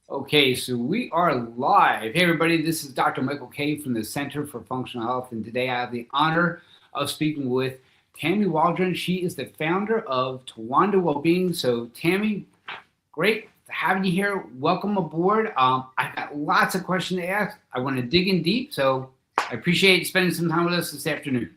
Okay, so we are live. Hey, everybody, this is Dr. Michael K from the Center for Functional Health, and today I have the honor of speaking with Tammy Waldron. She is the founder of Towanda Wellbeing. So, Tammy, great having you here. Welcome aboard. I've got lots of questions to ask. I want to dig in deep, so I appreciate spending some time with us this afternoon.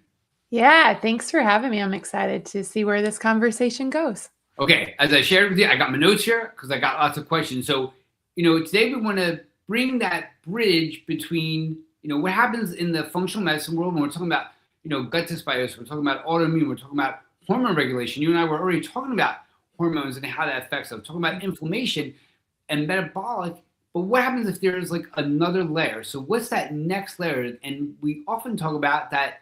Yeah, thanks for having me. I'm excited to see where this conversation goes. Okay, as I shared with you, I got my notes here because I got lots of questions. So, today we want to bring that bridge between, what happens in the functional medicine world when we're talking about, gut dysbiosis, we're talking about autoimmune, we're talking about hormone regulation. You and I were already talking about hormones and how that affects us, talking about inflammation and metabolic. But what happens if there's like another layer? So, what's that next layer? And we often talk about that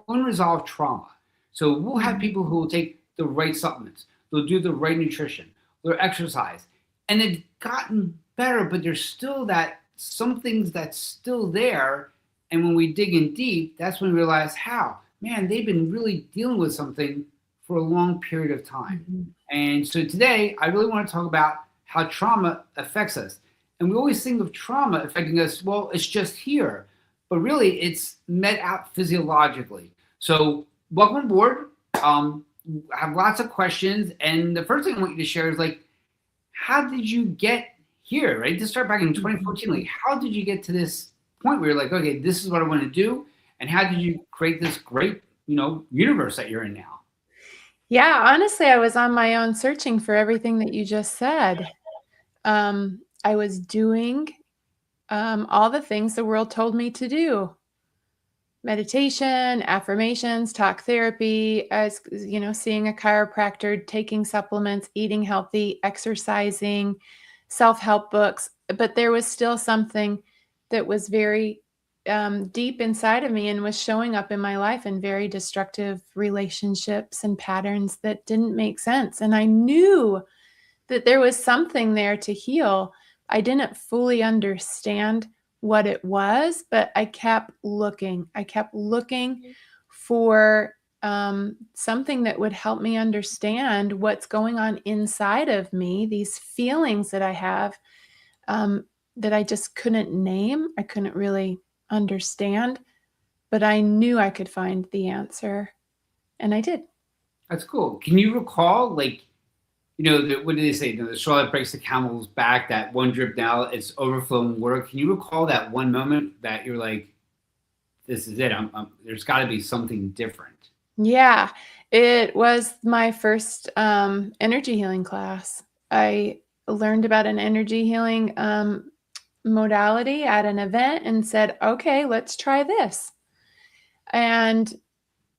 unresolved trauma. So, we'll have people who will take the right supplements, they'll do the right nutrition, they'll exercise, and they've gotten better, but there's still that some things that's still there. And when we dig in deep, that's when we realize how, man, they've been really dealing with something for a long period of time. Mm-hmm. And so today, I really want to talk about how trauma affects us. And we always think of trauma affecting us, well, it's just here, but really it's met out physiologically. So, welcome aboard. I have lots of questions, and the first thing I want you to share is like, how did you get here? Right, to start back in 2014, like, how did you get to this point where you're like, okay, this is what I want to do, and how did you create this great, universe that you're in now? Yeah, honestly, I was on my own searching for everything that you just said. I was doing all the things the world told me to do. Meditation, affirmations, talk therapy, as seeing a chiropractor, taking supplements, eating healthy, exercising, self-help books. But there was still something that was very deep inside of me and was showing up in my life in very destructive relationships and patterns that didn't make sense. And I knew that there was something there to heal. I didn't fully understand what it was, but I kept looking. I kept looking for something that would help me understand what's going on inside of me, these feelings that I have that I just couldn't name. I couldn't really understand, but I knew I could find the answer, and I did. That's cool. Can you recall, like, what do they say? The straw that breaks the camel's back, that one drip now, it's overflowing water. Can you recall that one moment that you're like, this is it? There's got to be something different. Yeah, it was my first energy healing class. I learned about an energy healing modality at an event and said, okay, let's try this. And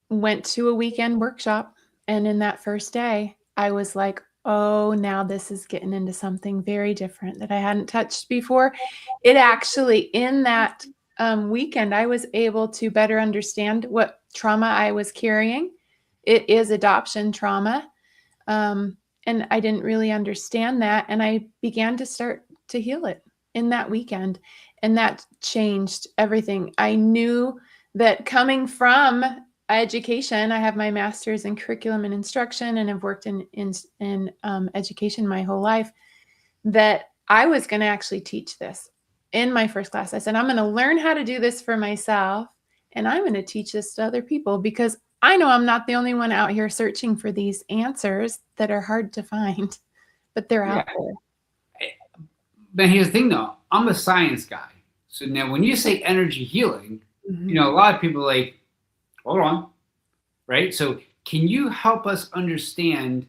went to a weekend workshop. And in that first day, I was like, oh, now this is getting into something very different that I hadn't touched before. It actually, in that weekend, I was able to better understand what trauma I was carrying. It is adoption trauma. And I didn't really understand that. And I began to start to heal it in that weekend. And that changed everything. I knew that coming from education, I have my master's in curriculum and instruction and have worked in education my whole life, that I was going to actually teach this in my first class. I said, I'm going to learn how to do this for myself, and I'm going to teach this to other people because I know I'm not the only one out here searching for these answers that are hard to find, but they're out there. But here's the thing, though. I'm a science guy. So now when you say energy healing, Mm-hmm. a lot of people are like, hold on, right? So can you help us understand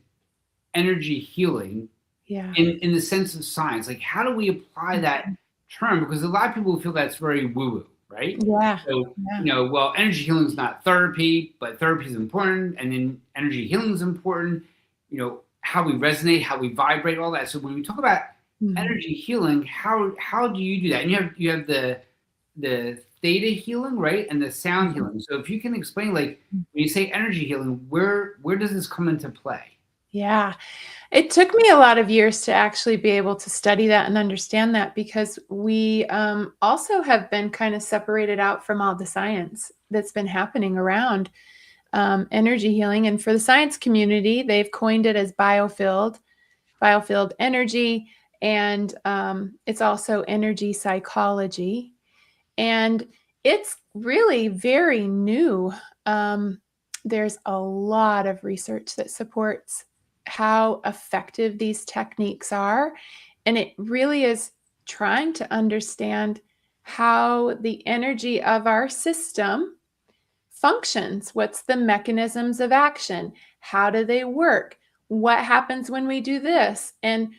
energy healing in the sense of science? Like, how do we apply that term? Because a lot of people feel that's very woo-woo, right? Yeah. So, well, energy healing is not therapy, but therapy is important. And then energy healing is important. How we resonate, how we vibrate, all that. So when we talk about energy healing, how do you do that? And you have the theta healing, right? And the sound healing. So if you can explain, like, when you say energy healing, where does this come into play? Yeah, it took me a lot of years to actually be able to study that and understand that, because we also have been kind of separated out from all the science that's been happening around energy healing. And for the science community, they've coined it as biofield energy. And it's also energy psychology. And it's really very new. There's a lot of research that supports how effective these techniques are. And it really is trying to understand how the energy of our system functions. What's the mechanisms of action? How do they work? What happens when we do this? And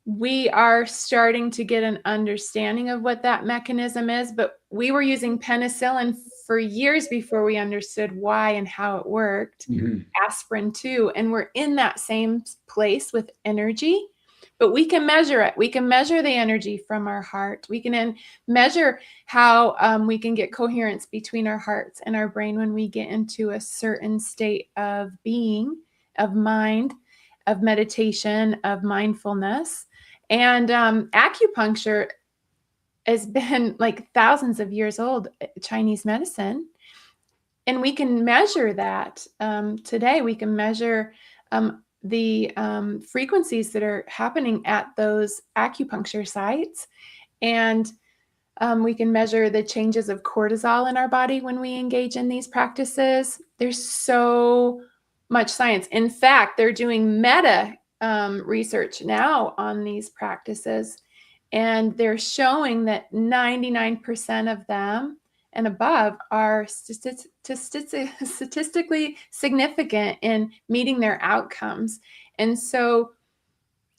we are starting to get an understanding of what that mechanism is, but we were using penicillin for years before we understood why and how it worked. Aspirin too. And we're in that same place with energy, but we can measure it. We can measure the energy from our heart. We can measure how we can get coherence between our hearts and our brain when we get into a certain state of being, of mind, of meditation, of mindfulness. And acupuncture has been like thousands of years old, Chinese medicine. And we can measure that today. We can measure the frequencies that are happening at those acupuncture sites. And we can measure the changes of cortisol in our body when we engage in these practices. There's so much science. In fact, they're doing meta research now on these practices, and they're showing that 99% of them and above are statistically significant in meeting their outcomes. And so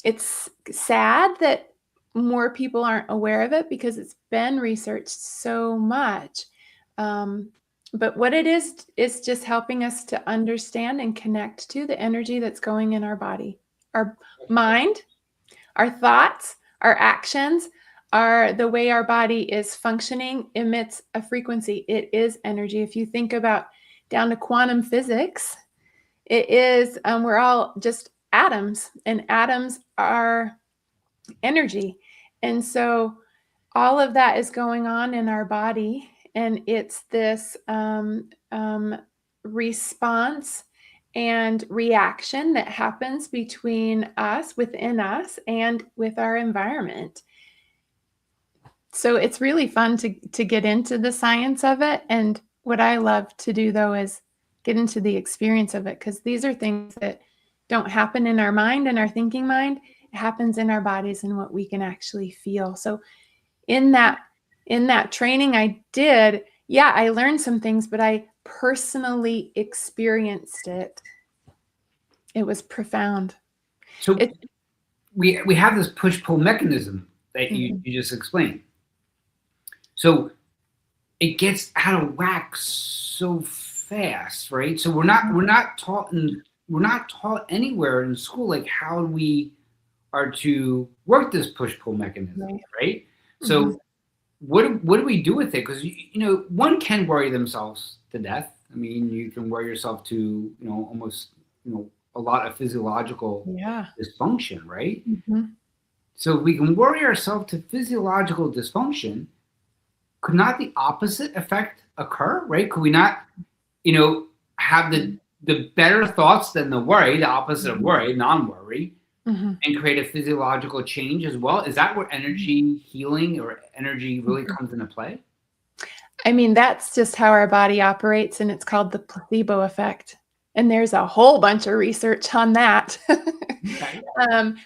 it's sad that more people aren't aware of it because it's been researched so much. But what it is just helping us to understand and connect to the energy that's going in our body. Our mind, our thoughts, our actions, the way our body is functioning emits a frequency. It is energy. If you think about down to quantum physics, it is, we're all just atoms, and atoms are energy. And so all of that is going on in our body, and it's this response and reaction that happens between us, within us, and with our environment. So it's really fun to get into the science of it. And what I love to do, though, is get into the experience of it, because these are things that don't happen in our mind and our thinking mind. It happens in our bodies and what we can actually feel. So in that training I did, yeah, I learned some things, but I personally experienced it. It was profound. So we have this push-pull mechanism that you just explained. So it gets out of whack so fast, right? So we're not taught anywhere in school like how we are to work this push-pull mechanism, right? So what do we do with it? Because one can worry themselves to death. I mean, you can worry yourself to almost a lot of physiological dysfunction, right? So we can worry ourselves to physiological dysfunction. Could not the opposite effect occur, right? Could we not, have the better thoughts than the worry, the opposite of worry, non-worry, and create a physiological change as well? Is that where energy healing or energy really comes into play? I mean, that's just how our body operates, and it's called the placebo effect. And there's a whole bunch of research on that.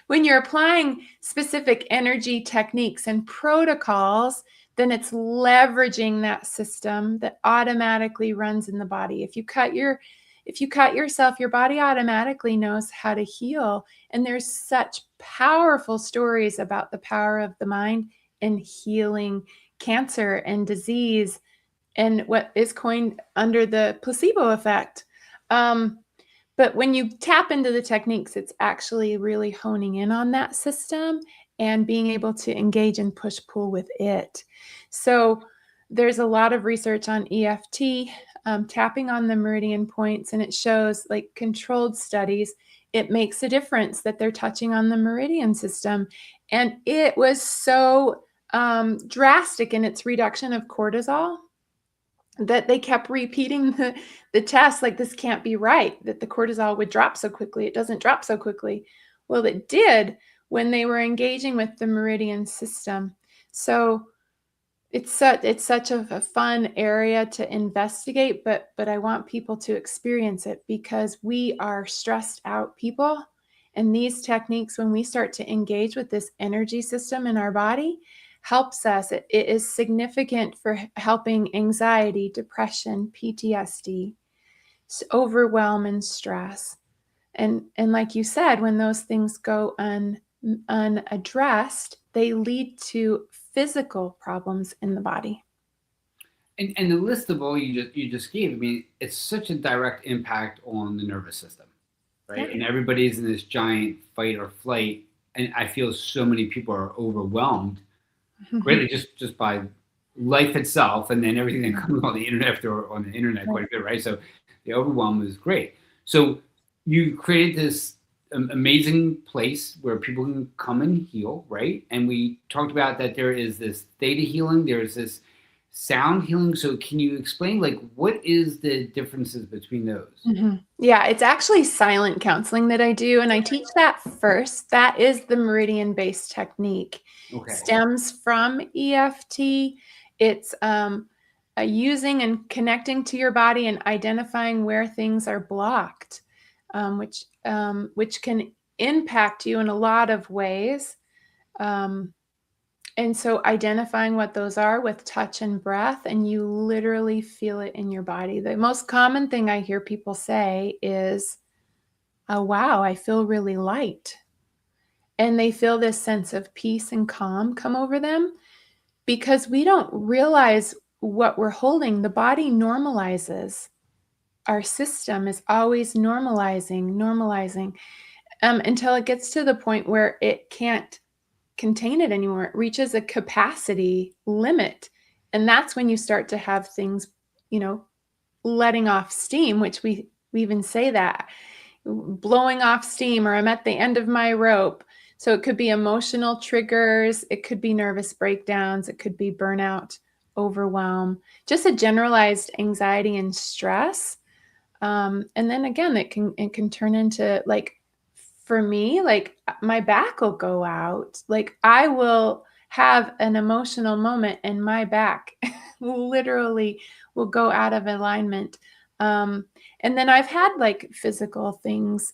When you're applying specific energy techniques and protocols, then it's leveraging that system that automatically runs in the body. If you cut yourself, your body automatically knows how to heal. And there's such powerful stories about the power of the mind in healing cancer and disease, and what is coined under the placebo effect. But when you tap into the techniques, it's actually really honing in on that system and being able to engage and push-pull with it. So there's a lot of research on EFT, tapping on the meridian points, and it shows, like controlled studies, it makes a difference that they're touching on the meridian system. And it was so drastic in its reduction of cortisol that they kept repeating the test, like, this can't be right, that the cortisol would drop so quickly. It doesn't drop so quickly. Well, it did when they were engaging with the meridian system. So it's such a fun area to investigate, but I want people to experience it because we are stressed out people. And these techniques, when we start to engage with this energy system in our body, helps us. It is significant for helping anxiety, depression, PTSD, overwhelm, and stress. And like you said, when those things go unaddressed, they lead to physical problems in the body. And the list of all you just gave, I mean, it's such a direct impact on the nervous system, right? Yeah. And everybody's in this giant fight or flight, and I feel so many people are overwhelmed, really just by life itself, and then everything that comes on the internet quite a bit, right? So the overwhelm is great. So you created this amazing place where people can come and heal, right? And we talked about that there is this theta healing, there's this sound healing. So can you explain, like, what is the differences between those? Yeah, it's actually silent counseling that I do, and I teach that first. That is the meridian-based technique. Okay. Stems from EFT. It's using and connecting to your body and identifying where things are blocked, which can impact you in a lot of ways. And so identifying what those are with touch and breath, and you literally feel it in your body. The most common thing I hear people say is, "Oh, wow, I feel really light." And they feel this sense of peace and calm come over them because we don't realize what we're holding. The body normalizes. Our system is always normalizing until it gets to the point where it can't contain it anymore. It reaches a capacity limit. And that's when you start to have things, letting off steam, which we even say that, blowing off steam, or I'm at the end of my rope. So it could be emotional triggers. It could be nervous breakdowns. It could be burnout, overwhelm, just a generalized anxiety and stress. And then again, it can turn into, like, for me, like, my back will go out. Like, I will have an emotional moment and my back literally will go out of alignment. And then I've had, like, physical things,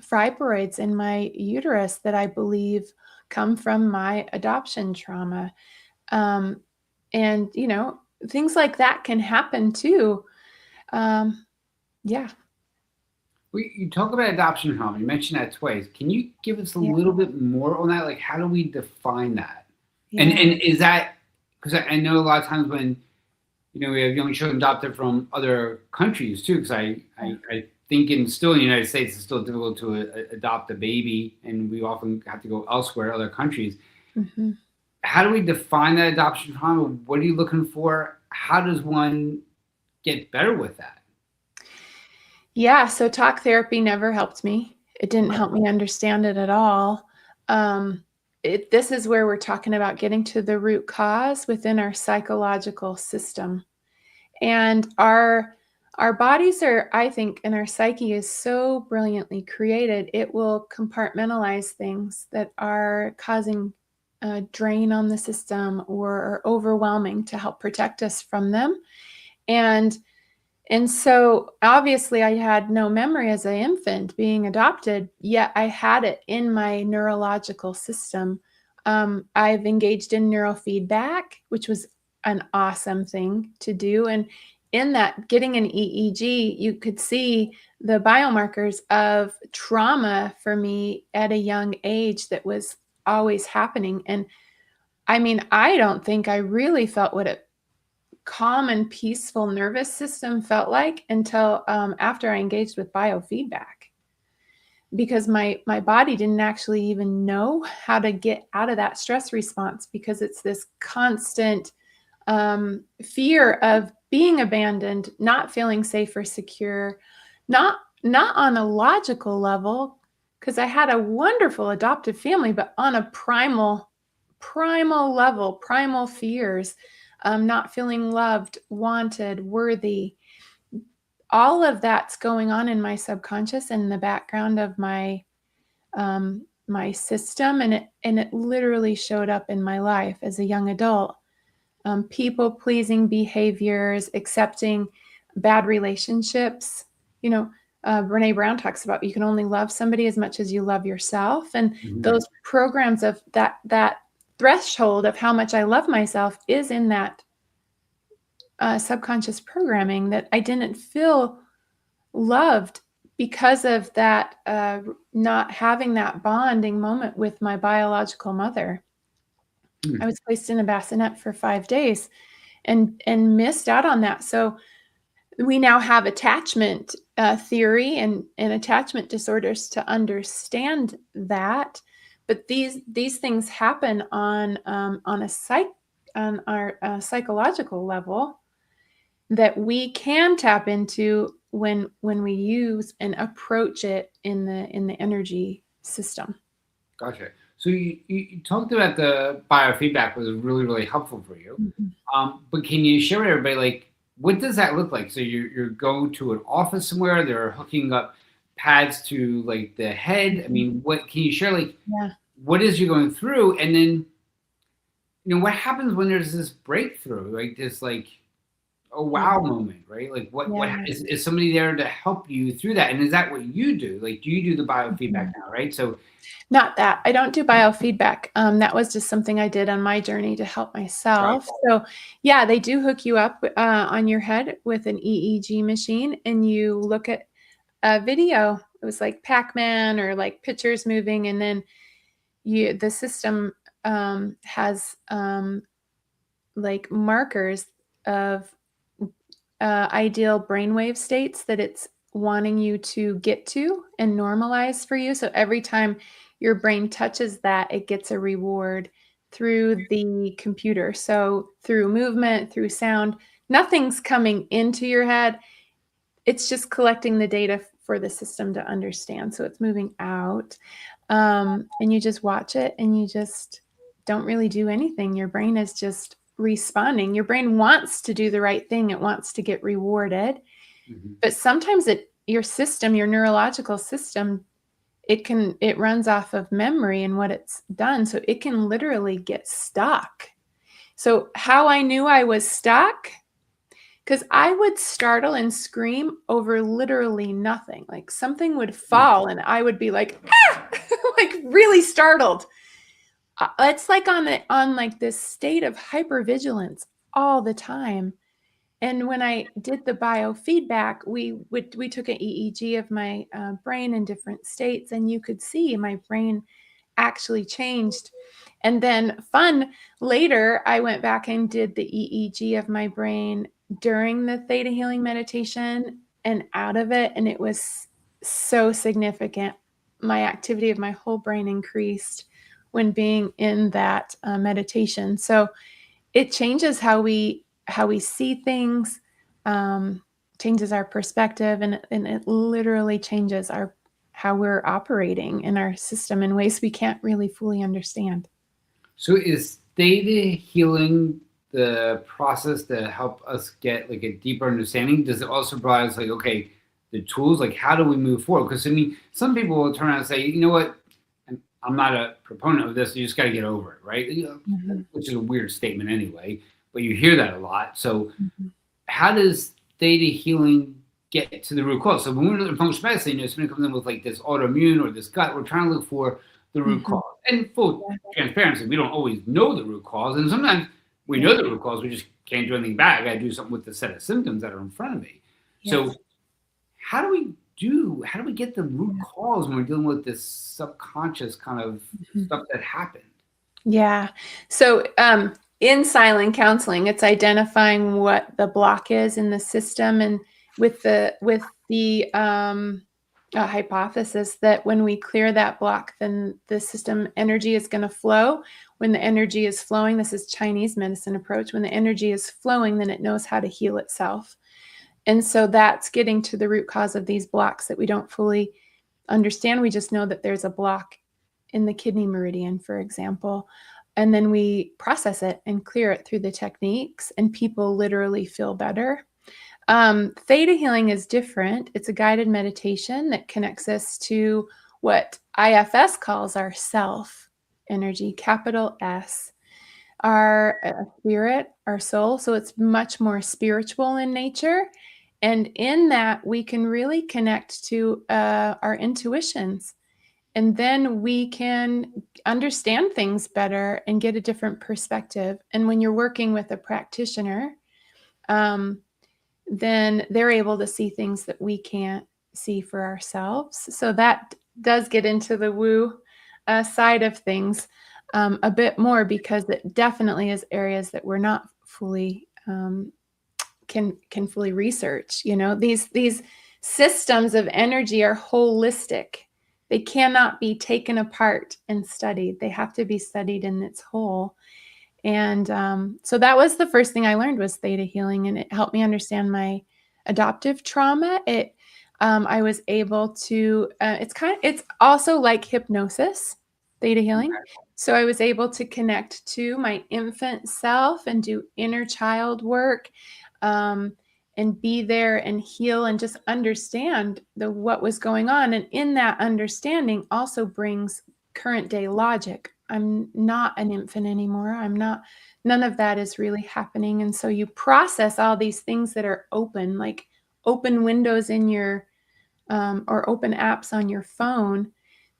fibroids in my uterus that I believe come from my adoption trauma. And, things like that can happen too. Yeah. You talk about adoption trauma. You mentioned that twice. Can you give us a little bit more on that? Like, how do we define that? Yeah. And is that, because I know a lot of times when, we have young children adopted from other countries too, because I think still in the United States, it's still difficult to adopt a baby, and we often have to go elsewhere, other countries. Mm-hmm. How do we define that adoption trauma? What are you looking for? How does one get better with that? Yeah, so talk therapy never helped me. It didn't help me understand it at all. This is where we're talking about getting to the root cause within our psychological system. And our bodies are, I think, and our psyche is so brilliantly created, it will compartmentalize things that are causing a drain on the system or are overwhelming to help protect us from them. And so obviously I had no memory as an infant being adopted, yet I had it in my neurological system. I've engaged in neurofeedback, which was an awesome thing to do. And in that, getting an EEG, you could see the biomarkers of trauma for me at a young age that was always happening. And I mean, I don't think I really felt what it calm and peaceful nervous system felt like until after I engaged with biofeedback, because my body didn't actually even know how to get out of that stress response, because it's this constant fear of being abandoned, not feeling safe or secure, not on a logical level, because I had a wonderful adoptive family, but on a primal level, primal fears. Not feeling loved, wanted, worthy. All of that's going on in my subconscious in the background of my my system, and it literally showed up in my life as a young adult. People pleasing behaviors, accepting bad relationships. You know, Brene Brown talks about you can only love somebody as much as you love yourself, and those programs of that threshold of how much I love myself is in that subconscious programming, that I didn't feel loved because of that not having that bonding moment with my biological mother. I was placed in a bassinet for 5 days and missed out on that. So we now have attachment theory and attachment disorders to understand that. But these things happen on our psychological level that we can tap into when we use and approach it in the energy system. Gotcha. So you talked about the biofeedback was really, really helpful for you. But can you share with everybody, like, what does that look like? So you're going to an office somewhere, they're hooking up pads to like the head. I mean, what can you share, like, what is you going through? And then, what happens when there's this breakthrough, like this, like, a wow moment, right? Like what is somebody there to help you through that? And is that what you do? Like, do you do the biofeedback now, right? So not that. I don't do biofeedback. That was just something I did on my journey to help myself. So yeah, they do hook you up on your head with an EEG machine, and you look at a video. It was like Pac-Man or like pictures moving, and then the system has like markers of ideal brainwave states that it's wanting you to get to and normalize for you. So every time your brain touches that, it gets a reward through the computer. So through movement, through sound, nothing's coming into your head. It's just collecting the data for the system to understand. So it's moving out. And you just watch it and you just don't really do anything. Your brain is just responding. Your brain wants to do the right thing. It wants to get rewarded. But sometimes your system, your neurological system, it runs off of memory and what it's done. So it can literally get stuck. So how I knew I was stuck, because I would startle and scream over literally nothing. Like something would fall and I would be like, ah! Like really startled. It's like on like this state of hypervigilance all the time. And when I did the biofeedback, we took an EEG of my brain in different states, and you could see my brain actually changed. And then later, I went back and did the EEG of my brain during the Theta Healing meditation and out of it. And it was so significant. My activity of my whole brain increased when being in that meditation. So it changes how we see things, changes our perspective, and it literally changes how we're operating in our system in ways we can't really fully understand. So is Theta Healing the process to help us get like a deeper understanding? Does it also provide us like, okay, the tools, like how do we move forward? Because I mean, some people will turn around and say, you know what, I'm not a proponent of this. You just got to get over it, right? Which is a weird statement anyway, but you hear that a lot. So how does Theta Healing get to the root cause? So when we're in functional medicine, somebody comes in with like this autoimmune or this gut, we're trying to look for the root cause. And full transparency, we don't always know the root cause. And sometimes we know the root cause, we just can't do anything about it. I got to do something with the set of symptoms that are in front of me. So how do we get the root cause when we're dealing with this subconscious kind of stuff that happened? Yeah. So in silent counseling, it's identifying what the block is in the system, and with the hypothesis that when we clear that block, then the system energy is going to flow. When the energy is flowing, this is Chinese medicine approach. When the energy is flowing, then it knows how to heal itself. And so that's getting to the root cause of these blocks that we don't fully understand. We just know that there's a block in the kidney meridian, for example. And then we process it and clear it through the techniques, and people literally feel better. Theta Healing is different. It's a guided meditation that connects us to what IFS calls our self energy, capital S, our spirit, our soul. So it's much more spiritual in nature. And in that, we can really connect to our intuitions. And then we can understand things better and get a different perspective. And when you're working with a practitioner, then they're able to see things that we can't see for ourselves. So that does get into the woo side of things a bit more, because it definitely is areas that we're not fully can fully research. You know, these systems of energy are holistic. They cannot be taken apart and studied. They have to be studied in its whole. And so that was the first thing I learned was Theta Healing, and it helped me understand my adoptive trauma. I was able to. It's also like hypnosis, Theta Healing. So I was able to connect to my infant self and do inner child work, and be there and heal and just understand what was going on. And in that understanding also brings current day logic. I'm not an infant anymore. None of that is really happening. And so you process all these things that are open, like open windows in your, or open apps on your phone,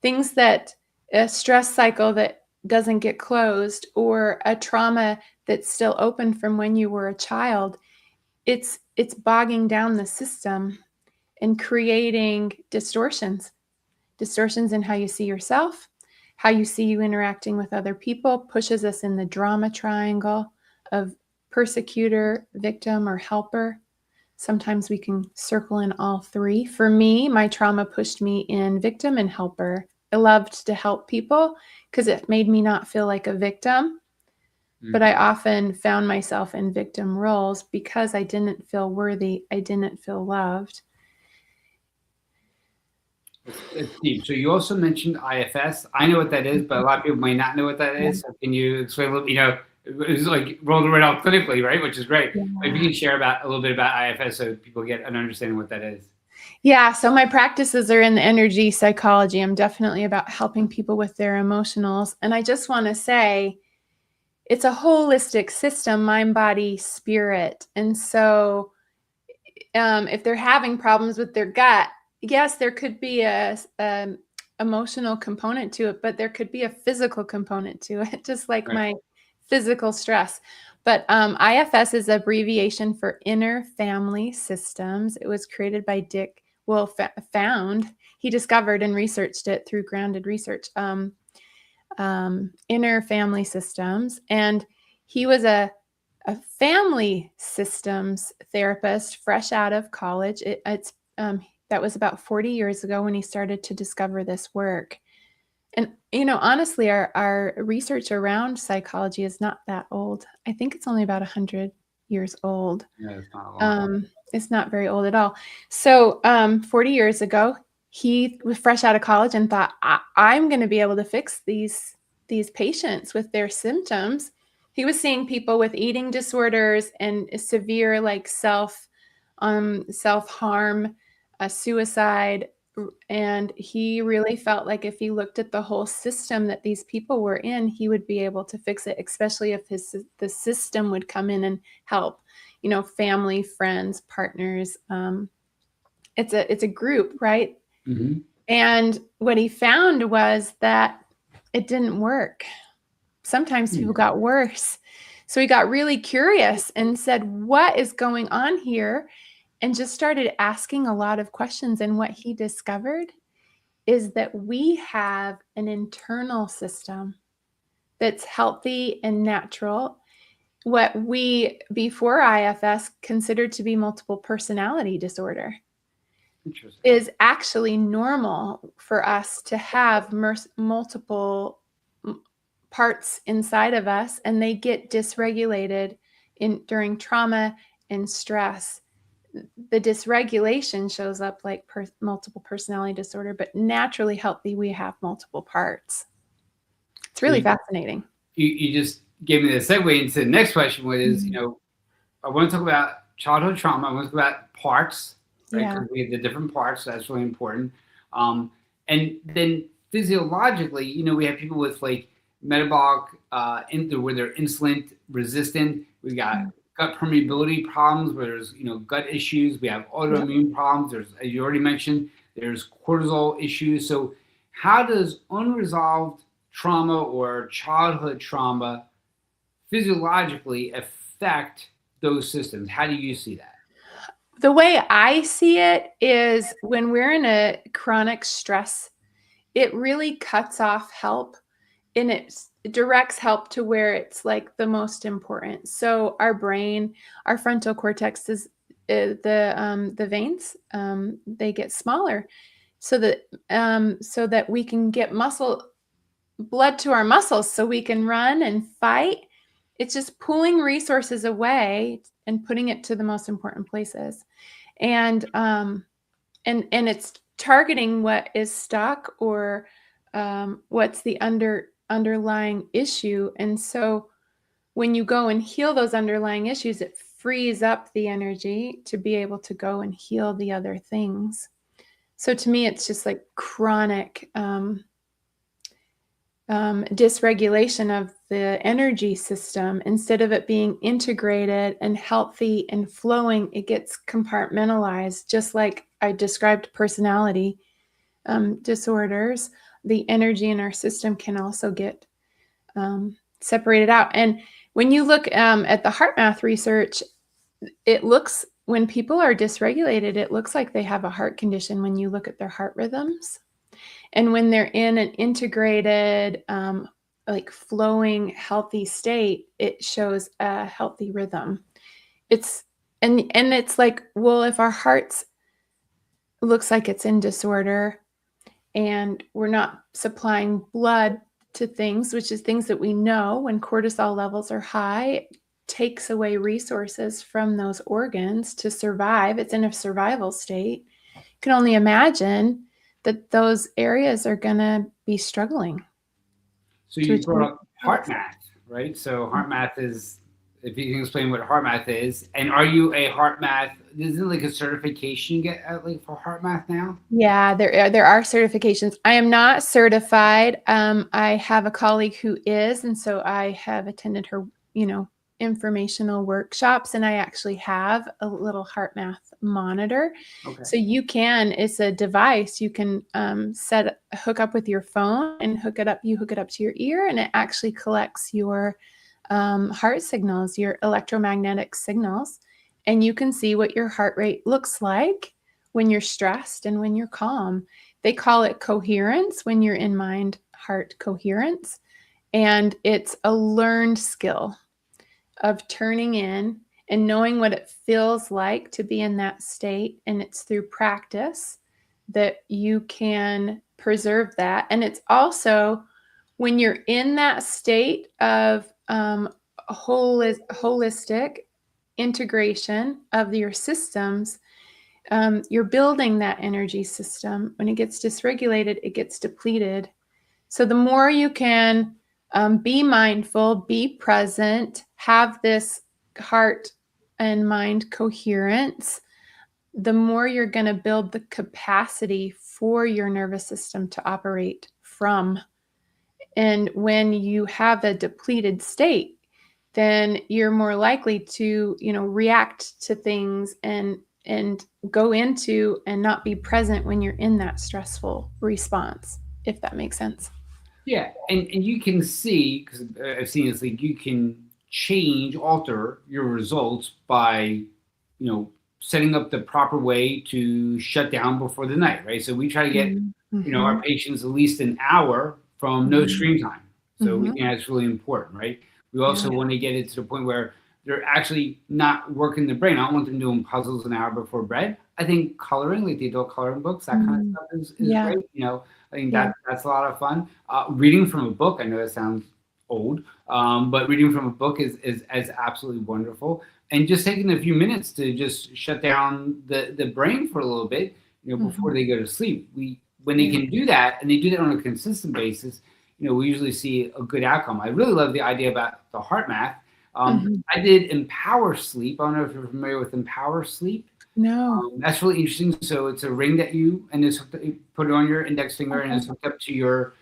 things that a stress cycle that doesn't get closed, or a trauma that's still open from when you were a child. It's bogging down the system and creating distortions in how you see yourself, how you see you interacting with other people, pushes us in the drama triangle of persecutor, victim, or helper. Sometimes we can circle in all three. For me, my trauma pushed me in victim and helper. I loved to help people because it made me not feel like a victim. But I often found myself in victim roles because I didn't feel worthy. I didn't feel loved. It's deep. So you also mentioned IFS. I know what that is, but a lot of people might not know what that is. So can you explain a little? You know, it was like rolled right off clinically, right? Which is great. Yeah. If you can share a little bit about IFS so people get an understanding what that is. Yeah, so my practices are in the energy psychology. I'm definitely about helping people with their emotionals. And I just want to say, it's a holistic system, mind, body, spirit. And so if they're having problems with their gut, yes, there could be a emotional component to it, but there could be a physical component to it, just like my physical stress. But IFS is abbreviation for Inner Family Systems. It was created by Dick, he discovered and researched it through grounded research. Inner Family Systems, and he was a family systems therapist fresh out of college. That was about 40 years ago when he started to discover this work. And you know, honestly, our research around psychology is not that old. I think it's only about 100 years old. Yeah, it's not long. It's not very old at all. So 40 years ago, he was fresh out of college and thought, I'm going to be able to fix these patients with their symptoms. He was seeing people with eating disorders and severe like self-harm, suicide. And he really felt like if he looked at the whole system that these people were in, he would be able to fix it, especially if the system would come in and help, you know, family, friends, partners. It's a group, right? Mm-hmm. And what he found was that it didn't work. Sometimes people got worse. So he got really curious and said, what is going on here? And just started asking a lot of questions. And what he discovered is that we have an internal system that's healthy and natural. What we, before IFS, considered to be multiple personality disorder is actually normal for us to have multiple parts inside of us, and they get dysregulated during trauma and stress. The dysregulation shows up like multiple personality disorder, but naturally healthy, we have multiple parts. It's really fascinating. You just gave me the segue into the next question, which is, you know, I want to talk about childhood trauma. I want to talk about parts, right? Because we have the different parts. So that's really important. And then physiologically, we have people with like metabolic, where they're insulin resistant. We got gut permeability problems where there's, gut issues. We have autoimmune problems. There's, as you already mentioned, there's cortisol issues. So how does unresolved trauma or childhood trauma physiologically affect those systems? How do you see that? The way I see it is when we're in a chronic stress, it really cuts off help, and it directs help to where it's like the most important. So our brain, our frontal cortex is the veins, they get smaller so that we can get blood to our muscles so we can run and fight. It's just pulling resources away and putting it to the most important places. And it's targeting what is stuck or what's the underlying issue. And so when you go and heal those underlying issues, it frees up the energy to be able to go and heal the other things. So to me, it's just like chronic dysregulation of the energy system. Instead of it being integrated and healthy and flowing, it gets compartmentalized, just like I described personality disorders. The energy in our system can also get separated out. And when you look at the heart math research, it looks, when people are dysregulated, it looks like they have a heart condition when you look at their heart rhythms. And when they're in an integrated, like flowing, healthy state, it shows a healthy rhythm. It's like, well, if our hearts looks like it's in disorder and we're not supplying blood to things, which is things that we know when cortisol levels are high, it takes away resources from those organs to survive. It's in a survival state. You can only imagine that those areas are going to be struggling. So you brought up heart math, right? So heart math is, if you can explain what heart math is, and are you a heart math, isn't it like a certification you get like for heart math now? Yeah, there are certifications. I am not certified. I have a colleague who is, and so I have attended her, informational workshops, and I actually have a little heart math monitor. Okay. So it's a device you can hook up with your phone and hook it up to your ear, and it actually collects your heart signals, your electromagnetic signals, and you can see what your heart rate looks like when you're stressed and when you're calm. They call it coherence when you're in mind heart coherence, and it's a learned skill of turning in and knowing what it feels like to be in that state. And it's through practice that you can preserve that. And it's also when you're in that state of holistic integration of your systems, you're building that energy system. When it gets dysregulated, it gets depleted. So the more you can be mindful, be present, have this heart and mind coherence, the more you're going to build the capacity for your nervous system to operate from. And when you have a depleted state, then you're more likely to, react to things and go into and not be present when you're in that stressful response, if that makes sense. Yeah, and you can see, because I've seen this, like you can alter your results by, setting up the proper way to shut down before the night, right? So we try to get, our patients at least an hour from no screen time. So we think that's really important, right? We also want to get it to the point where they're actually not working the brain. I don't want them doing puzzles an hour before bed. I think coloring, like the adult coloring books, that kind of stuff is great. I think that's a lot of fun. Reading from a book, I know that sounds old, but reading from a book is absolutely wonderful. And just taking a few minutes to just shut down the brain for a little bit, before they go to sleep. When they can do that, and they do that on a consistent basis, we usually see a good outcome. I really love the idea about the heart math. I did Empower Sleep. I don't know if you're familiar with Empower Sleep. No. That's really interesting. So it's a ring that you put it on your index finger, and it's Okay. hooked up to your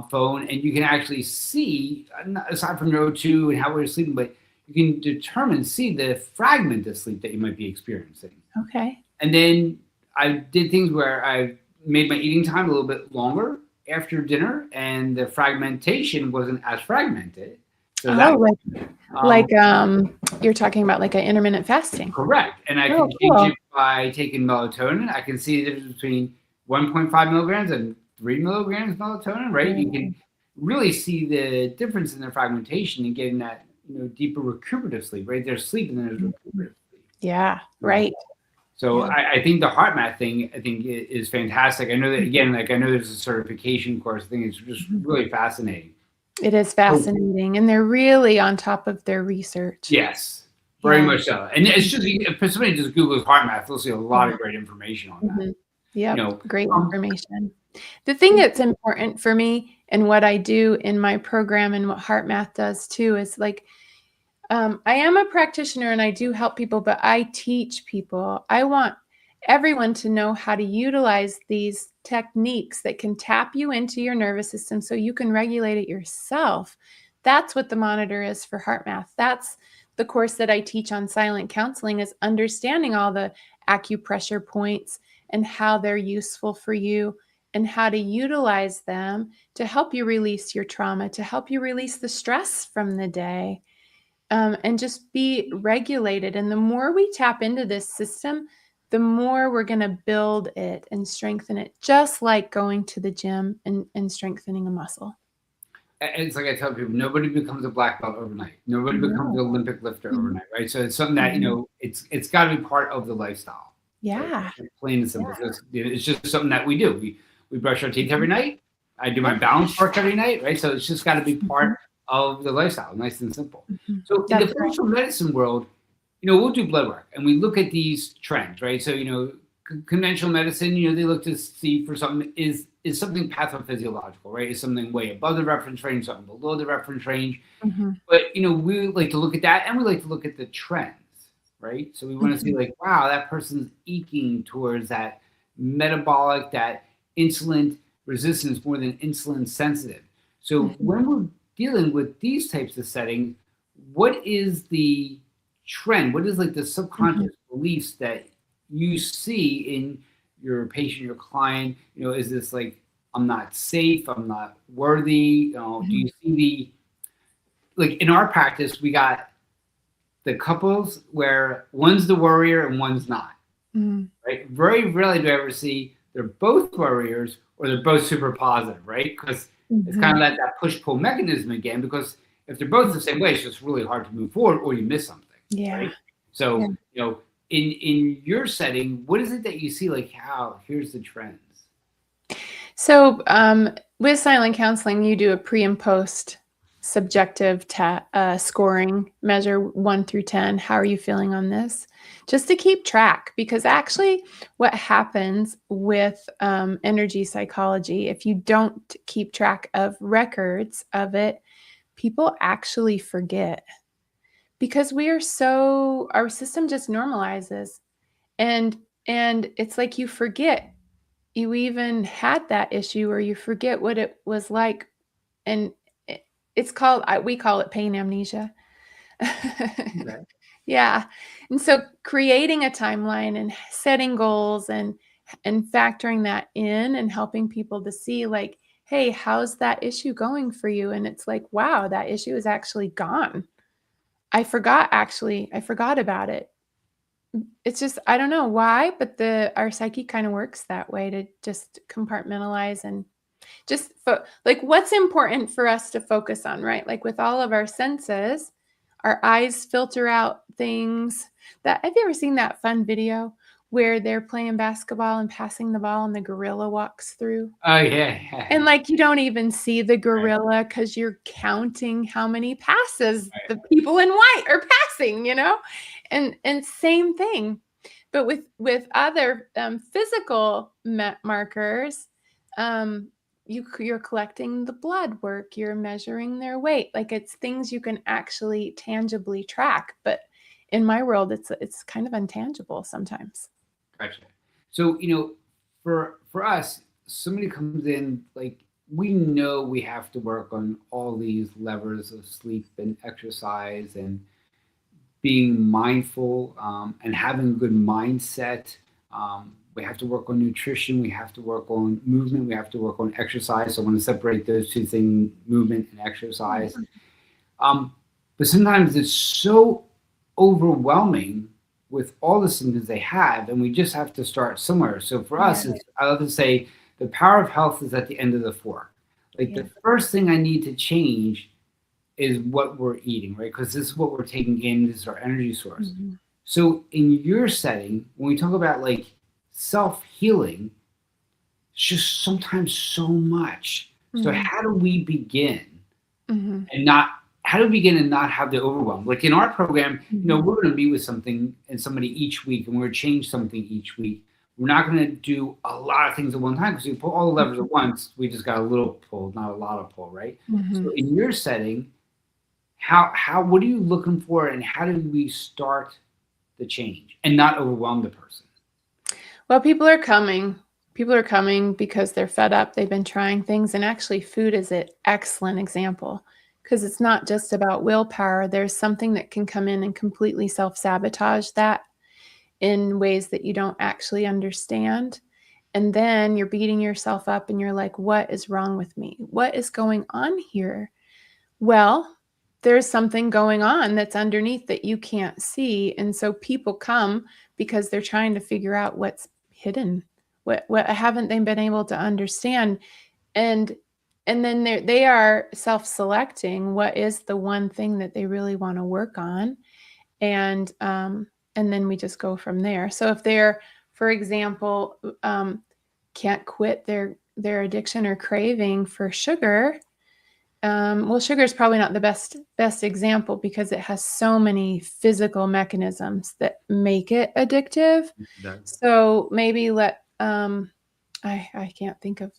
phone, and you can actually see, aside from your O2 and how we're sleeping, but you can see the fragment of sleep that you might be experiencing. Okay. And then I did things where I made my eating time a little bit longer after dinner, and the fragmentation wasn't as fragmented. So that Oh, um, you're talking about like an intermittent fasting. correct. And I can Oh, change cool. it by taking melatonin. I can see the difference between 1.5 milligrams and 3 milligrams melatonin, right? You can really see the difference in the fragmentation and getting that deeper recuperative sleep, right? There's sleep and then there's recuperative sleep. Yeah, right. So Yeah. I think the heart math thing, I think, is fantastic. I know that, again, like I know there's a certification course. I think it's just really fascinating. It is fascinating, and they're really on top of their research. Yes, very much so. And it's just, Mhm. if somebody just Googles heart math, they'll see a lot of great information on that. Mhm. Yep, great Um, information. The thing that's important for me and what I do in my program and what Heart Math does too is like, I am a practitioner and I do help people, but I teach people. I want everyone to know how to utilize these techniques that can tap you into your nervous system so you can regulate it yourself. That's what the monitor is for Heart Math. That's the course that I teach on silent counseling, is understanding all the acupressure points and how they're useful for you and how to utilize them to help you release your trauma, to help you release the stress from the day, and just be regulated. And the more we tap into this system, the more we're going to build it and strengthen it, just like going to the gym and strengthening a muscle. it's like I tell people, nobody becomes a black belt overnight. Nobody becomes No. an Olympic lifter Mhm. overnight, right? So it's something that Mhm. it's got to be part of the lifestyle. Right? Yeah. Plain and simple. So it's just something that we do. We brush our teeth every Mhm. night. I do my Yep. balance work every night, right? So it's just got to be Mhm. part of the lifestyle, nice and simple. Mhm. So in the That's right. functional medicine world, we'll do blood work and we look at these trends, right? So conventional medicine, they look to see for something is something pathophysiological, right? Is something way above the reference range, something below the reference range. Mhm. But we like to look at that, and we like to look at the trends, right? So we want to see Mhm. like, wow, that person's eking towards that metabolic, that insulin resistance more than insulin sensitive. So Mhm. when we're dealing with these types of settings, what is the trend? What is like the Mhm. subconscious beliefs that you see in your patient, your client? Is this like, I'm not safe, I'm not worthy? Do Mhm. you see the, like in our practice, we got the couples where one's the worrier and one's not, Mhm. right? Very rarely do I ever see they're both worriers or they're both super positive, right? Because it's kind of Mhm. that push-pull mechanism again, because if they're both the same way, it's just really hard to move forward or you miss something, Yeah. right? Yeah. So, in your setting, what is it that you see like, how here's the trends? So, with silent counseling, you do a pre and post subjective scoring measure, 1 through 10. How are you feeling on this? Just to keep track, because actually, what happens with energy psychology, if you don't keep track of records of it, people actually forget, because our system just normalizes, and it's like you forget you even had that issue, or you forget what it was like. And it's called, we call it pain amnesia. Okay. Yeah. And so creating a timeline and setting goals and factoring that in and helping people to see like, hey, how's that issue going for you? And it's like, wow, that issue is actually gone. I forgot about it. It's just, I don't know why, but our psyche kind of works that way, to just compartmentalize and just like what's important for us to focus on, right? Like with all of our senses, our eyes filter out things. That, have you ever seen that fun video where they're playing basketball and passing the ball and the gorilla walks through? Oh yeah. And like you don't even see the Right. gorilla because you're counting how many passes Right. the people in white are passing. And same thing, but with other physical markers. You're collecting the blood work, you're measuring their weight, like it's things you can actually tangibly track. But in my world, it's kind of intangible sometimes. Gotcha. So, for us, somebody comes in, like, we know we have to work on all these levers of sleep and exercise and being mindful, and having a good mindset. We have to work on nutrition. We have to work on movement. We have to work on exercise. So I want to separate those two things, movement and exercise. Um, but sometimes it's so overwhelming with all the symptoms they have, and we just have to start somewhere. So for us, Yeah. I love to say the power of health is at the end of the fork. Like Yeah. the first thing I need to change is what we're eating, right? Because this is what we're taking in, this is our energy source. Mhm. So in your setting, when we talk about like self-healing, it's just sometimes so much. So Mhm. how do we begin Mhm. and not how do we begin and not have the overwhelm? Like in our program, Mhm. we're going to meet with somebody each week, and we're going to change something each week. We're not going to do a lot of things at one time because we pull all the levers at once. We just got a little pull, not a lot of pull, right? So Mhm. in your setting, how what are you looking for, and how do we start the change and not overwhelm the person? Well, people are coming. People are coming because they're fed up. They've been trying things. And actually, food is an excellent example because it's not just about willpower. There's something that can come in and completely self sabotage that in ways that you don't actually understand. And then you're beating yourself up and you're like, what is wrong with me? What is going on here? Well, there's something going on that's underneath that you can't see. And so people come because they're trying to figure out what's hidden. What haven't they been able to understand? And and then they are self-selecting what is the one thing that they really want to work on. And then we just go from there. So if they're, for example, can't quit their addiction or craving for sugar, well, sugar is probably not the best example because it has so many physical mechanisms that make it addictive. So maybe I can't think of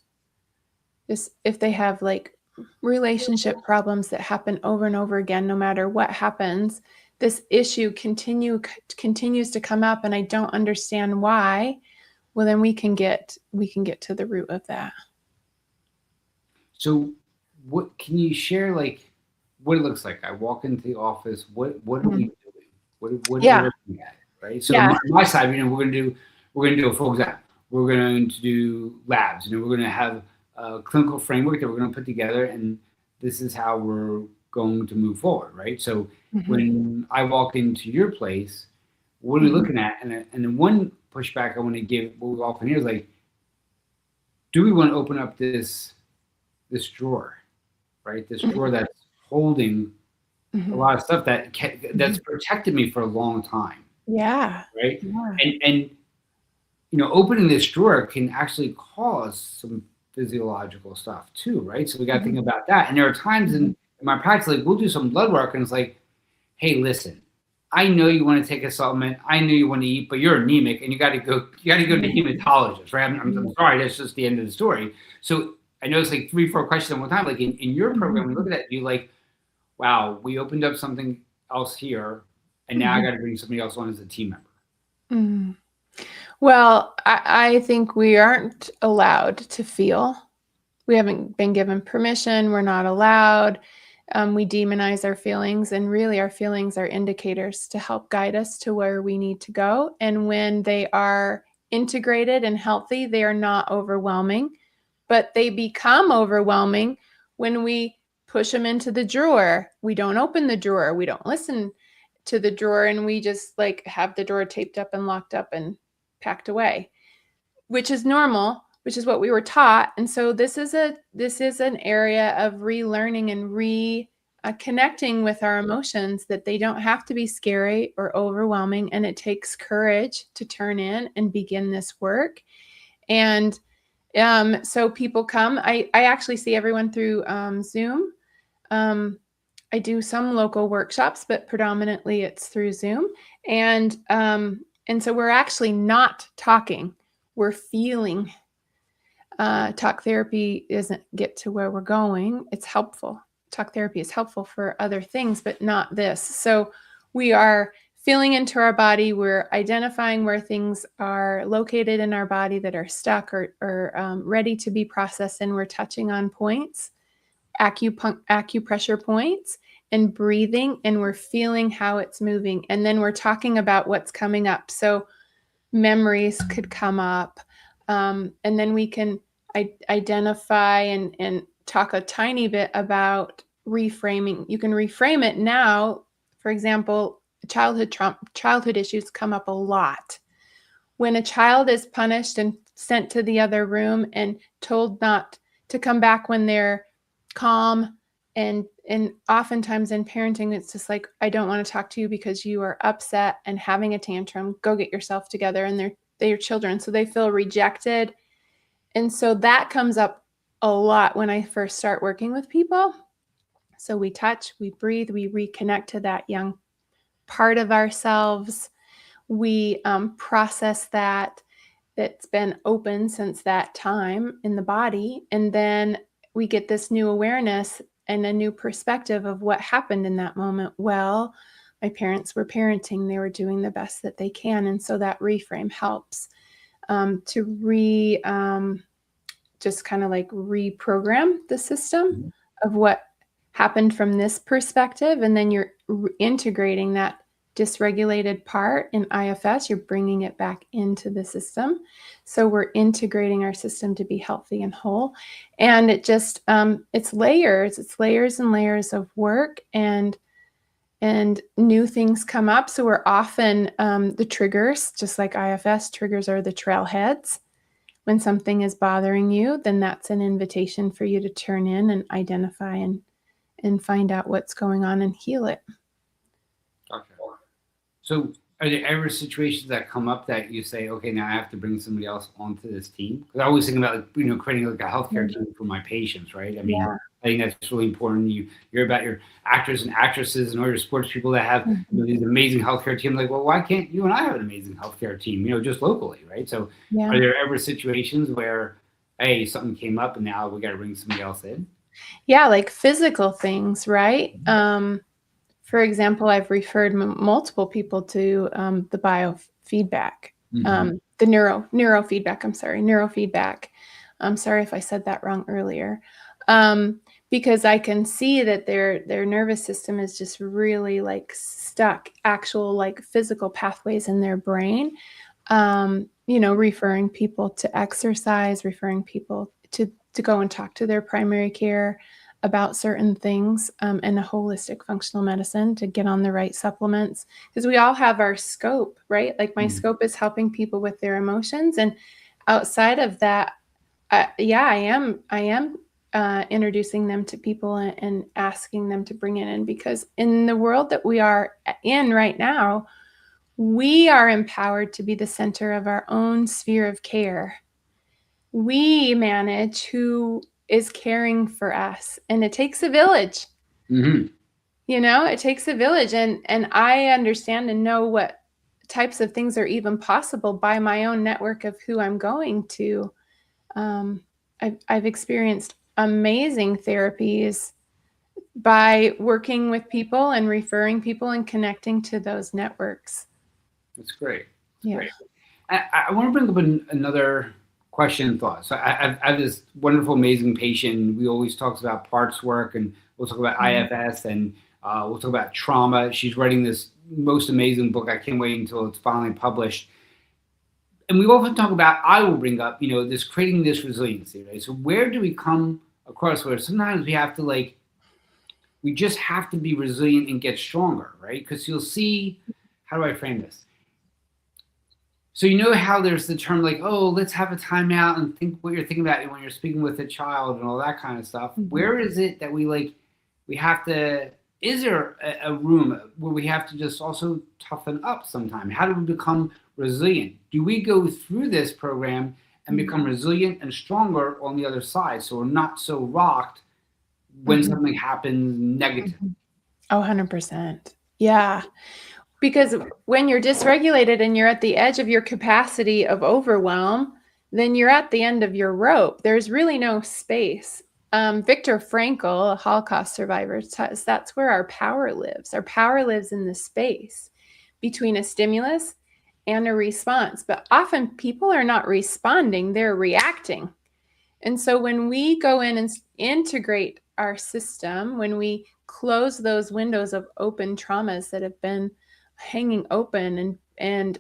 this, if they have like relationship problems that happen over and over again, no matter what happens, this issue continues to come up, and I don't understand why. Well, then we can get to the root of that. So, what can you share, like, what it looks like? I walk into the office. What are we Mhm. doing? What are we Yeah, looking at? Right. So, yeah. my side, we're gonna do a full exam. We're going to do labs. We're going to have a clinical framework that we're going to put together, and this is how we're going to move forward. Right. So, Mhm. when I walk into your place, what are we Mhm. looking at? And then one pushback I want to give, what we often hear is like, do we want to open up this drawer, right? This drawer Mhm. that's holding a Mhm. lot of stuff that's Mhm. protected me for a long time, Yeah. right? Yeah. And opening this drawer can actually cause some physiological stuff too, right? So we got to think Mhm. about that. And there are times in Mhm. my practice, like we'll do some blood work, and it's like, hey, listen, I know you want to take a supplement, I know you want to eat, but you're anemic, and you got to go to Mhm. hematologist, right? I'm Mhm. sorry, that's just the end of the story. So I know it's like three, four questions at one time. Like in your program, we look Mhm. at that, you like, wow, we opened up something else here, and now I Mhm. got to bring somebody else on as a team member. Mhm. Well, I think we aren't allowed to feel. We haven't been given permission. We're not allowed. We demonize our feelings, and really, our feelings are indicators to help guide us to where we need to go. And when they are integrated and healthy, they are not overwhelming, but they become overwhelming when we push them into the drawer. We don't open the drawer. We don't listen to the drawer, and we just like have the drawer taped up and locked up and packed away, which is normal, which is what we were taught. And so this is an area of relearning and connecting with our emotions, that they don't have to be scary or overwhelming, and it takes courage to turn in and begin this work. And so people come. I actually see everyone through Zoom. Um, I do some local workshops, but predominantly it's through Zoom. And so we're actually not talking, we're feeling. Talk therapy doesn't get to where we're going. It's helpful. Talk therapy is helpful for other things, but not this. So we are feeling into our body. We're identifying where things are located in our body that are stuck or ready to be processed. And we're touching on points, acupressure points, and breathing. And we're feeling how it's moving. And then we're talking about what's coming up. So memories could come up. And then we can identify and talk a tiny bit about reframing. You can reframe it now. For example, childhood issues come up a lot. When a child is punished and sent to the other room and told not to come back when they're calm, and oftentimes in parenting, it's just like, I don't want to talk to you because you are upset and having a tantrum. Go get yourself together. And they're children, so they feel rejected. And so that comes up a lot when I first start working with people. So we touch, we breathe, we reconnect to that young part of ourselves. We process that's been open since that time in the body. And then we get this new awareness and a new perspective of what happened in that moment. Well, my parents were parenting. They were doing the best that they can. And so that reframe helps to just kind of like reprogram the system of what happened from this perspective. And then you're integrating that dysregulated part in IFS, you're bringing it back into the system. So we're integrating our system to be healthy and whole. And it just, it's layers and layers of work, and new things come up. So we're often, the triggers, just like IFS, triggers are the trailheads. When something is bothering you, then that's an invitation for you to turn in and identify and find out what's going on and heal it. Okay. So are there ever situations that come up that you say, okay, now I have to bring somebody else onto this team? Because I always think about, creating like a healthcare team for my patients, right? I mean, I think that's really important. You hear about your actors and actresses and all your sports people that have these amazing healthcare teams. Like, well, why can't you and I have an amazing healthcare team, just locally, right? So are there ever situations where, hey, something came up and now we got to bring somebody else in? Yeah, like physical things, right? For example, I've referred multiple people to the biofeedback, the neurofeedback. I'm sorry if I said that wrong earlier, because I can see that their nervous system is just really like stuck, actual like physical pathways in their brain. Referring people to exercise, referring people to go and talk to their primary care about certain things, and a holistic functional medicine to get on the right supplements, because we all have our scope, right? Like my scope is helping people with their emotions, and outside of that, I am introducing them to people and asking them to bring it in, because in the world that we are in right now, we are empowered to be the center of our own sphere of care. We manage who is caring for us, and it takes a village. It takes a village, and I understand and know what types of things are even possible by my own network of who I'm going to. I've experienced amazing therapies by working with people and referring people and connecting to those networks. That's great. Yeah. Great. I want to bring up another question and thought. So I have this wonderful, amazing patient. We always talk about parts work, and we'll talk about IFS, and we'll talk about trauma. She's writing this most amazing book. I can't wait until it's finally published. And we often talk about, I will bring up, this creating this resiliency, right? So where do we come across where sometimes we have to we just have to be resilient and get stronger, right? Because you'll see, how do I frame this? So how there's the term like, oh, let's have a timeout and think what you're thinking about when you're speaking with a child and all that kind of stuff. Where is it that we have to, is there a room where we have to just also toughen up sometime? How do we become resilient? Do we go through this program and become resilient and stronger on the other side, so we're not so rocked when something happens negative? 100%. Yeah. Because when you're dysregulated and you're at the edge of your capacity of overwhelm, then you're at the end of your rope. There's really no space. Viktor Frankl, a Holocaust survivor, says that's where our power lives. Our power lives in the space between a stimulus and a response. But often people are not responding, they're reacting. And so when we go in and integrate our system, when we close those windows of open traumas that have been hanging open and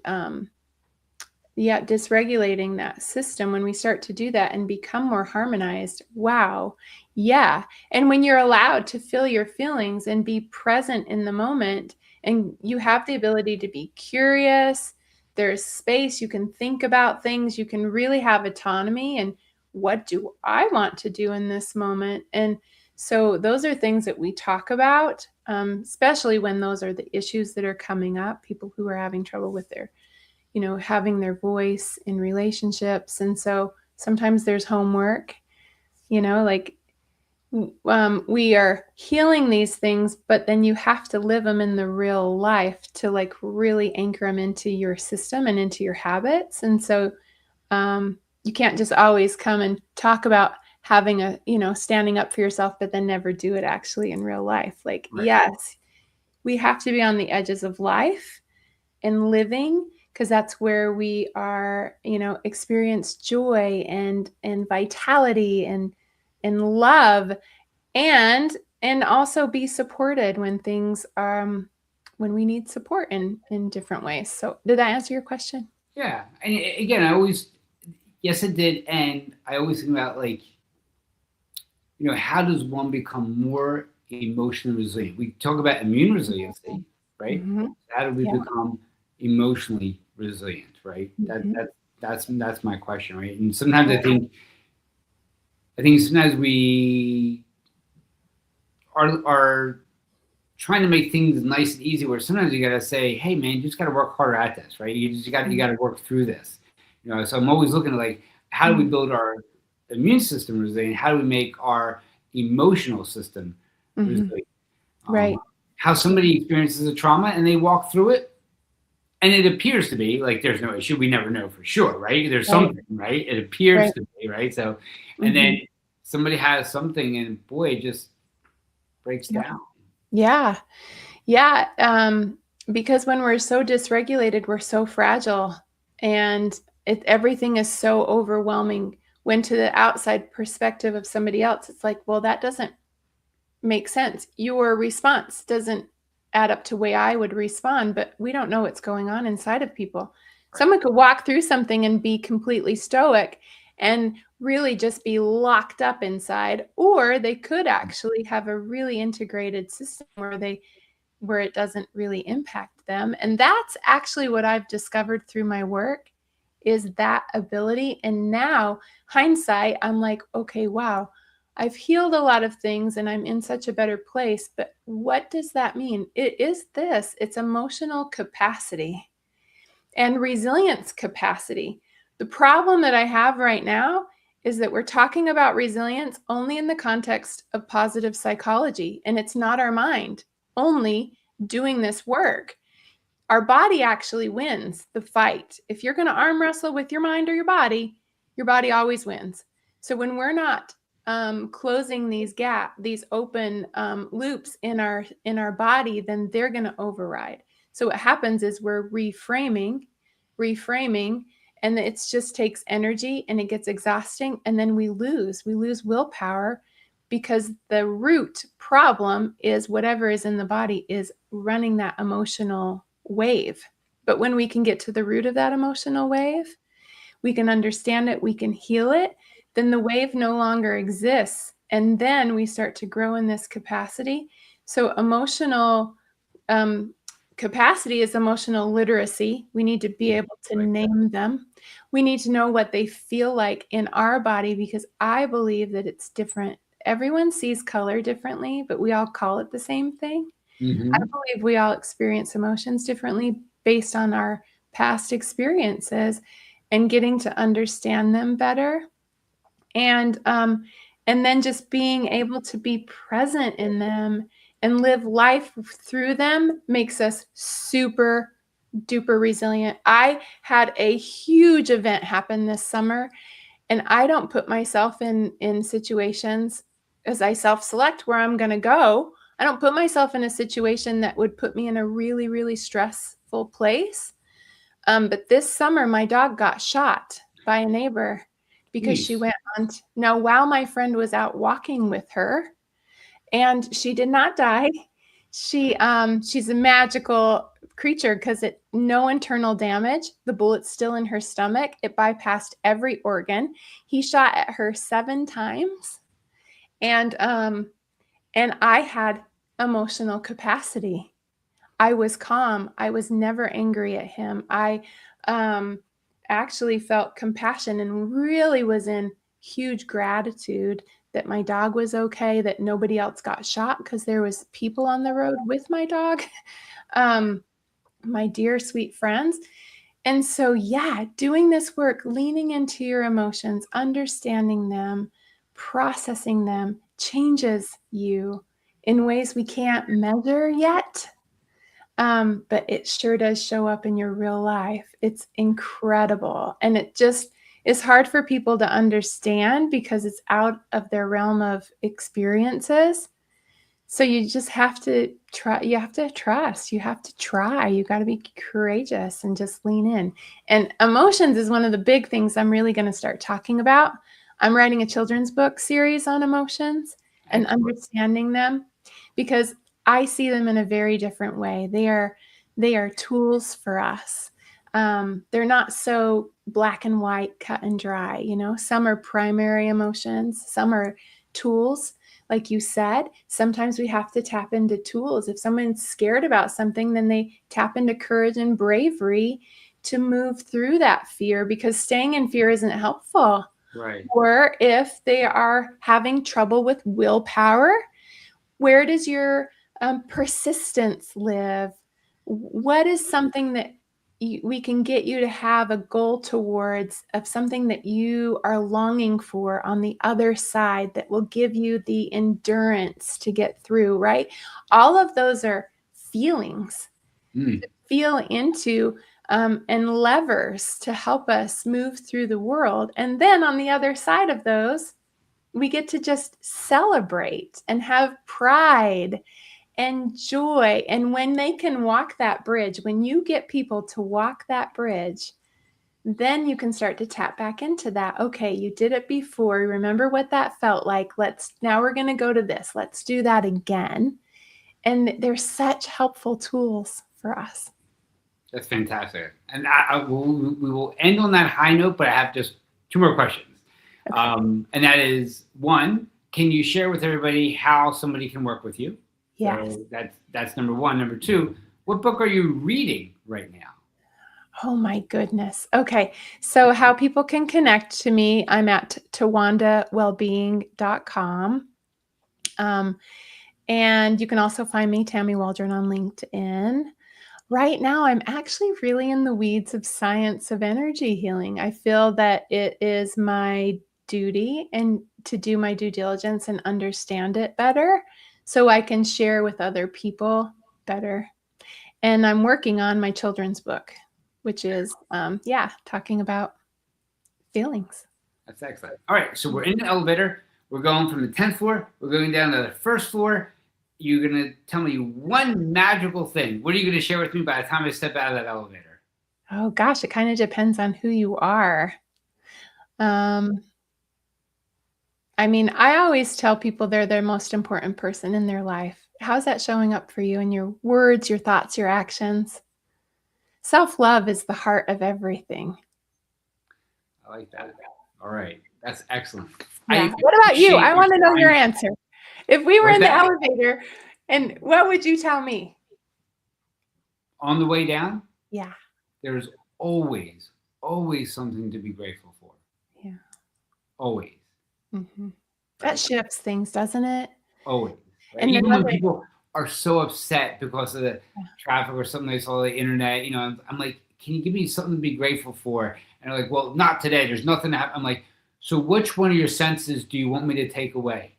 dysregulating that system, when we start to do that and become more harmonized, wow, yeah. And when you're allowed to feel your feelings and be present in the moment, and you have the ability to be curious, there's space, you can think about things, you can really have autonomy and what do I want to do in this moment? And so those are things that we talk about, especially when those are the issues that are coming up, people who are having trouble with their, having their voice in relationships. And so sometimes there's homework, like we are healing these things, but then you have to live them in the real life to like really anchor them into your system and into your habits. And so you can't just always come and talk about having standing up for yourself, but then never do it actually in real life. Like, right. Yes, we have to be on the edges of life and living, because that's where we are, experience joy and vitality and love, and also be supported when things when we need support in different ways. So did that answer your question? Yeah. And again, yes, it did. And I always think about how does one become more emotionally resilient? We talk about immune resiliency, right? Mm-hmm. How do we become emotionally resilient, right? Mm-hmm. That's my question, right? And sometimes I think sometimes we are trying to make things nice and easy, where sometimes you got to say, hey man, you just got to work harder at this, right? You got to work through this. So I'm always looking at how do we build our immune system resilient? How do we make our emotional system resilient? Right. How somebody experiences a trauma and they walk through it, and it appears to be like there's no issue. We never know for sure, right? There's something, right? It appears to be, right? So, and then somebody has something, and boy, it just breaks down. Yeah. Because when we're so dysregulated, we're so fragile, and everything is so overwhelming. When to the outside perspective of somebody else, it's like, well, that doesn't make sense. Your response doesn't add up to the way I would respond, but we don't know what's going on inside of people. Right. Someone could walk through something and be completely stoic and really just be locked up inside, or they could actually have a really integrated system where it doesn't really impact them. And that's actually what I've discovered through my work, is that ability. And now, hindsight, I'm like, okay, wow, I've healed a lot of things and I'm in such a better place. But what does that mean? It is this. It's emotional capacity and resilience capacity. The problem that I have right now is that we're talking about resilience only in the context of positive psychology, and it's not our mind only doing this work. Our body actually wins the fight. If you're going to arm wrestle with your mind or your body always wins. So when we're not closing these open loops in our body, then they're going to override. So what happens is we're reframing, and it just takes energy and it gets exhausting, and then we lose willpower, because the root problem is whatever is in the body is running that emotional wave. But when we can get to the root of that emotional wave, we can understand it, we can heal it, then the wave no longer exists. And then we start to grow in this capacity. So emotional capacity is emotional literacy. We need to be able to name them. We need to know what they feel like in our body, because I believe that it's different. Everyone sees color differently, but we all call it the same thing. Mm-hmm. I believe we all experience emotions differently based on our past experiences, and getting to understand them better. And then just being able to be present in them and live life through them makes us super duper resilient. I had a huge event happen this summer, and I don't put myself in situations, as I self-select where I'm going to go. I don't put myself in a situation that would put me in a really, really stressful place. But this summer, my dog got shot by a neighbor because she went on. Now, while my friend was out walking with her, and she did not die. She's a magical creature because no internal damage. The bullet's still in her stomach. It bypassed every organ. He shot at her 7 times, and I had emotional capacity. I was calm. I was never angry at him. I actually felt compassion and really was in huge gratitude that my dog was okay, that nobody else got shot because there was people on the road with my dog, my dear sweet friends. And so, yeah, doing this work, leaning into your emotions, understanding them, processing them changes you in ways we can't measure yet. But it sure does show up in your real life. It's incredible. And it just is hard for people to understand because it's out of their realm of experiences. So you just have to try. You have to trust. You have to try. You got to be courageous and just lean in. And emotions is one of the big things I'm really going to start talking about. I'm writing a children's book series on emotions and understanding them because I see them in a very different way. They are tools for us. They're not so black and white, cut and dry. You know, some are primary emotions, some are tools. Like you said, sometimes we have to tap into tools. If someone's scared about something, then they tap into courage and bravery to move through that fear because staying in fear isn't helpful. Right. Or if they are having trouble with willpower, where does your persistence live? What is something that we can get you to have a goal towards of something that you are longing for on the other side that will give you the endurance to get through, right? All of those are feelings to feel into and levers to help us move through the world. And then on the other side of those, we get to just celebrate and have pride and joy. And when they can walk that bridge, when you get people to walk that bridge, then you can start to tap back into that. Okay, you did it before. Remember what that felt like. Now we're going to go to this. Let's do that again. And they're such helpful tools for us. That's fantastic. And we will end on that high note, but I have just 2 more questions. Okay. And that is, 1, can you share with everybody how somebody can work with you? Yes. So that's number 1. Number 2, what book are you reading right now? Oh my goodness. Okay. So how people can connect to me, I'm at towandawellbeing.com. And you can also find me, Tammy Waldron, on LinkedIn. Right now, I'm actually really in the weeds of science of energy healing. I feel that it is my duty and to do my due diligence and understand it better so I can share with other people better. And I'm working on my children's book, which is, talking about feelings. That's excellent. All right. So we're in the elevator. We're going from the 10th floor. We're going down to the 1st floor. You're going to tell me one magical thing. What are you going to share with me by the time I step out of that elevator? Oh, gosh, it kind of depends on who you are. I mean, I always tell people they're their most important person in their life. How's that showing up for you in your words, your thoughts, your actions? Self-love is the heart of everything. I like that. All right. That's excellent. Yeah. What about you? I want to know your answer. If we were in the elevator, and what would you tell me? On the way down? Yeah. There's always something to be grateful for. Yeah. Always. Mm-hmm. That shifts things, doesn't it? Always. Right? And even when people are so upset because of the traffic or something they saw on the internet, I'm like, can you give me something to be grateful for? And they're like, well, not today. There's nothing to happen. I'm like, so which one of your senses do you want me to take away?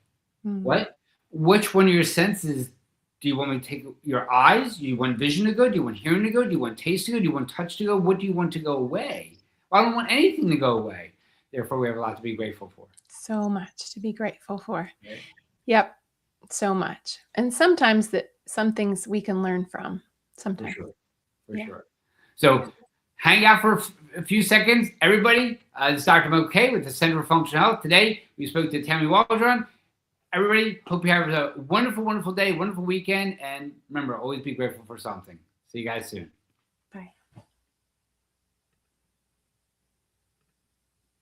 Mm-hmm. What? Which one of your senses do you want me to take? Your eyes? Do you want vision to go? Do you want hearing to go? Do you want taste to go? Do you want touch to go? What do you want to go away? Well, I don't want anything to go away. Therefore, we have a lot to be grateful for. So much to be grateful for. Right. Yep. so much. And sometimes some things we can learn from. Sometimes. For sure. So hang out for a few seconds. Everybody, this is Dr. McKay with the Center for Functional Health. Today, we spoke to Tammy Waldron. Everybody, hope you have a wonderful, wonderful day, wonderful weekend. And remember, always be grateful for something. See you guys soon. Bye.